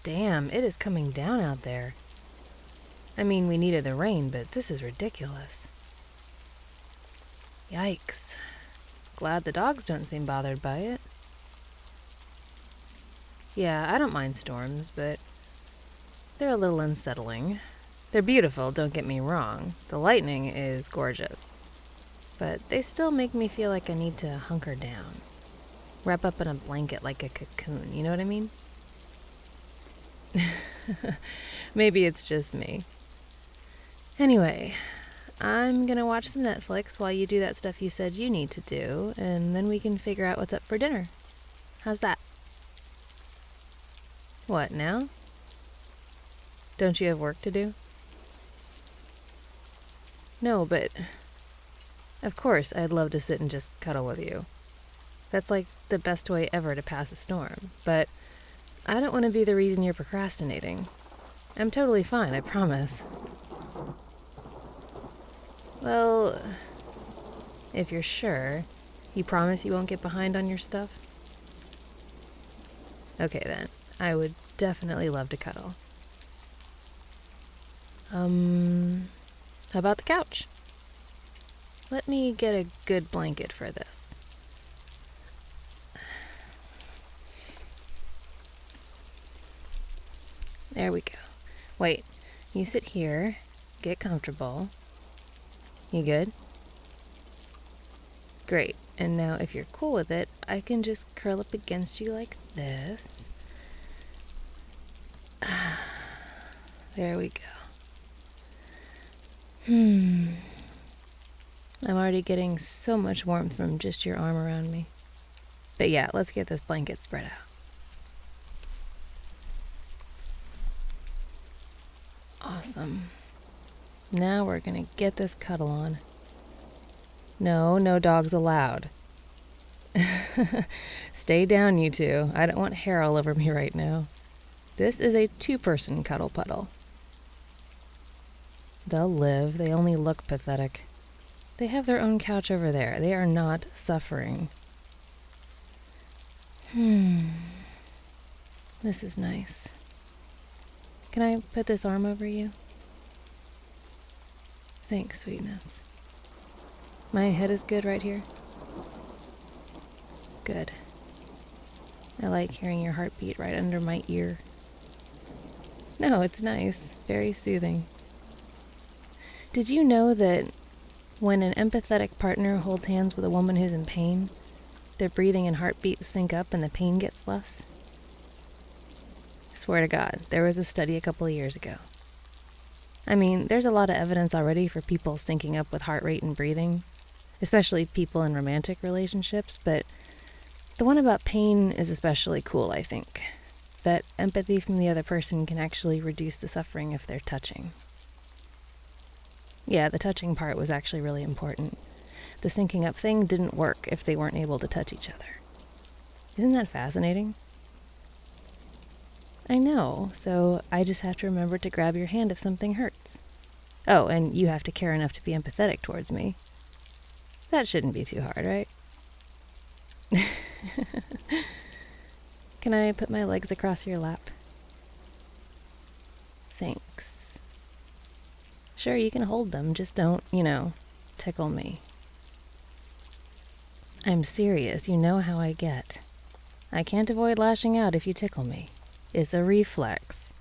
Damn, it is coming down out there. I mean, we needed the rain, but this is ridiculous. Yikes. Glad the dogs don't seem bothered by it. Yeah, I don't mind storms, but they're a little unsettling. They're beautiful, don't get me wrong. The lightning is gorgeous. But they still make me feel like I need to hunker down. Wrap up in a blanket like a cocoon, you know what I mean? Maybe it's just me. Anyway, I'm gonna watch some Netflix while you do that stuff you said you need to do, and then we can figure out what's up for dinner. How's that? What, now? Don't you have work to do? No, but of course I'd love to sit and just cuddle with you. That's like the best way ever to pass a storm, but I don't want to be the reason you're procrastinating. I'm totally fine, I promise. Well, if you're sure, you promise you won't get behind on your stuff? Okay then, I would definitely love to cuddle. How about the couch? Let me get a good blanket for this. There we go. Wait, you sit here, get comfortable. You good? Great. And now if you're cool with it, I can just curl up against you like this. There we go. I'm already getting so much warmth from just your arm around me. But yeah, let's get this blanket spread out. Awesome. Now we're gonna get this cuddle on. No dogs allowed. Stay down, you two. I don't want hair all over me right now. This is a 2-person cuddle puddle. They'll live. They only look pathetic. They have their own couch over there. They are not suffering. This is nice. Can I put this arm over you? Thanks, sweetness. My head is good right here? Good. I like hearing your heartbeat right under my ear. No, it's nice. Very soothing. Did you know that when an empathetic partner holds hands with a woman who's in pain, their breathing and heartbeat sync up and the pain gets less? Swear to God, there was a study a couple of years ago. I mean, there's a lot of evidence already for people syncing up with heart rate and breathing, especially people in romantic relationships, but the one about pain is especially cool, I think. That empathy from the other person can actually reduce the suffering if they're touching. Yeah, the touching part was actually really important. The syncing up thing didn't work if they weren't able to touch each other. Isn't that fascinating? I know, so I just have to remember to grab your hand if something hurts. Oh, and you have to care enough to be empathetic towards me. That shouldn't be too hard, right? Can I put my legs across your lap? Thanks. Sure, you can hold them, just don't, tickle me. I'm serious, you know how I get. I can't avoid lashing out if you tickle me. It's a reflex.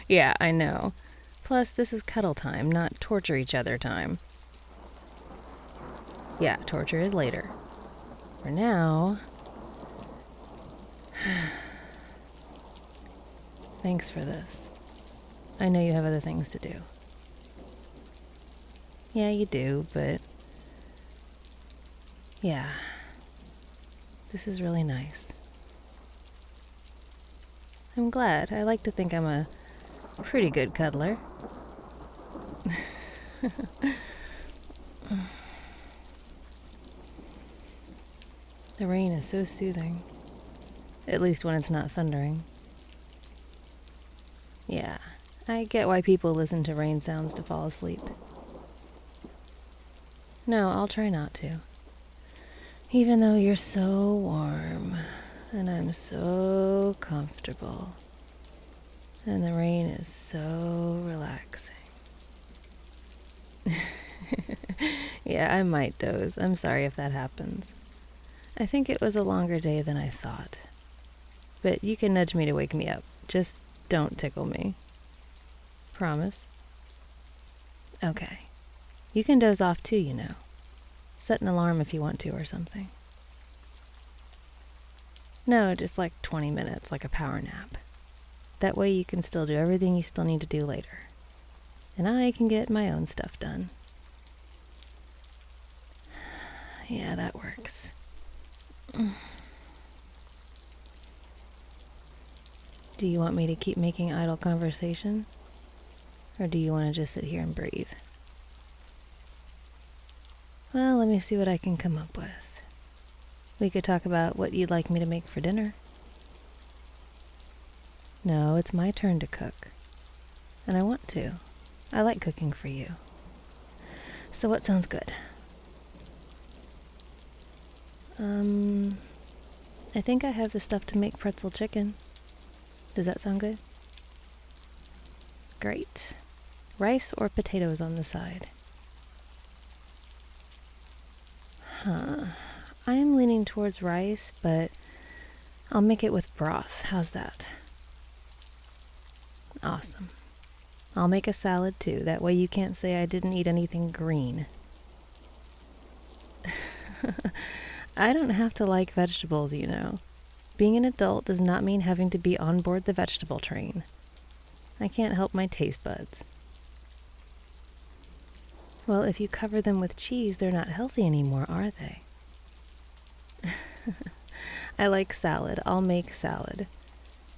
Yeah, I know. Plus, this is cuddle time, not torture each other time. Yeah, torture is later. For now... Thanks for this. I know you have other things to do. Yeah, you do, but... Yeah. This is really nice. I'm glad. I like to think I'm a pretty good cuddler. The rain is so soothing. At least when it's not thundering. Yeah, I get why people listen to rain sounds to fall asleep. No, I'll try not to. Even though you're so warm. And I'm so comfortable. And the rain is so relaxing. Yeah, I might doze. I'm sorry if that happens. I think it was a longer day than I thought. But you can nudge me to wake me up. Just don't tickle me. Promise? Okay. You can doze off too, you know. Set an alarm if you want to or something. No, just like 20 minutes, like a power nap. That way you can still do everything you still need to do later. And I can get my own stuff done. Yeah, that works. Do you want me to keep making idle conversation? Or do you want to just sit here and breathe? Well, let me see what I can come up with. We could talk about what you'd like me to make for dinner. No, it's my turn to cook. And I want to. I like cooking for you. So what sounds good? I think I have the stuff to make pretzel chicken. Does that sound good? Great. Rice or potatoes on the side? I am leaning towards rice, but I'll make it with broth. How's that? Awesome. I'll make a salad too. That way you can't say I didn't eat anything green. I don't have to like vegetables, you know. Being an adult does not mean having to be on board the vegetable train. I can't help my taste buds. Well, if you cover them with cheese, they're not healthy anymore, are they? I like salad. I'll make salad.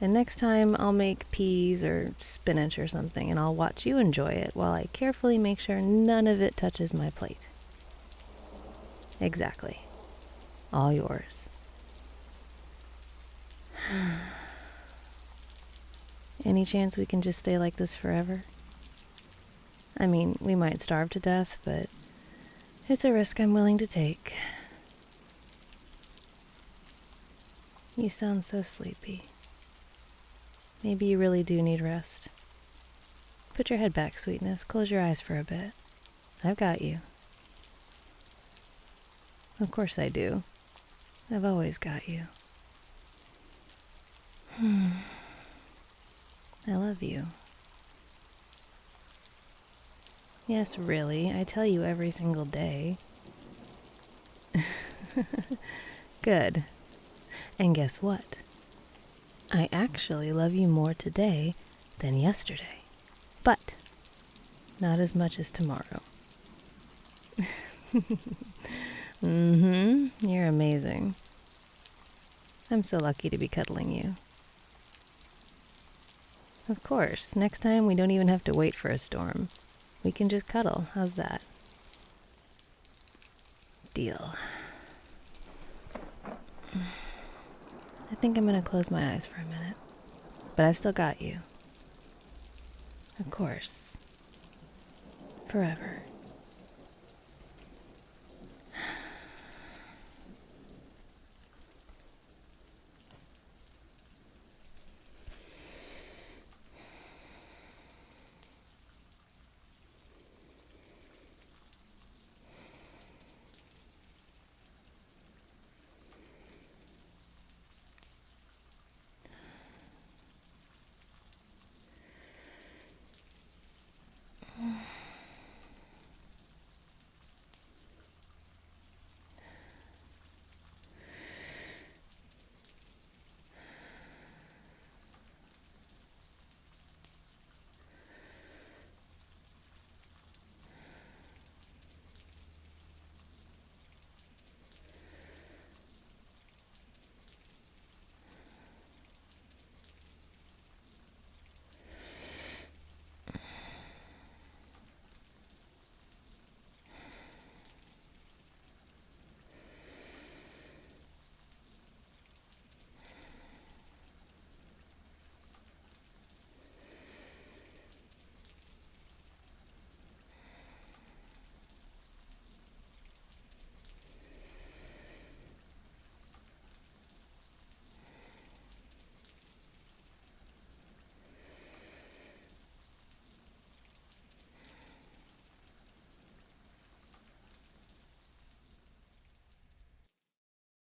And next time I'll make peas or spinach or something, and I'll watch you enjoy it while I carefully make sure none of it touches my plate. Exactly. All yours. Any chance we can just stay like this forever? I mean, we might starve to death, but it's a risk I'm willing to take. You sound so sleepy. Maybe you really do need rest. Put your head back, sweetness. Close your eyes for a bit. I've got you. Of course I do. I've always got you. I love you. Yes, really. I tell you every single day. Good. And guess what? I actually love you more today than yesterday. But not as much as tomorrow. You're amazing. I'm so lucky to be cuddling you. Of course, next time we don't even have to wait for a storm. We can just cuddle. How's that? Deal. I think I'm gonna close my eyes for a minute. But I've still got you. Of course. Forever.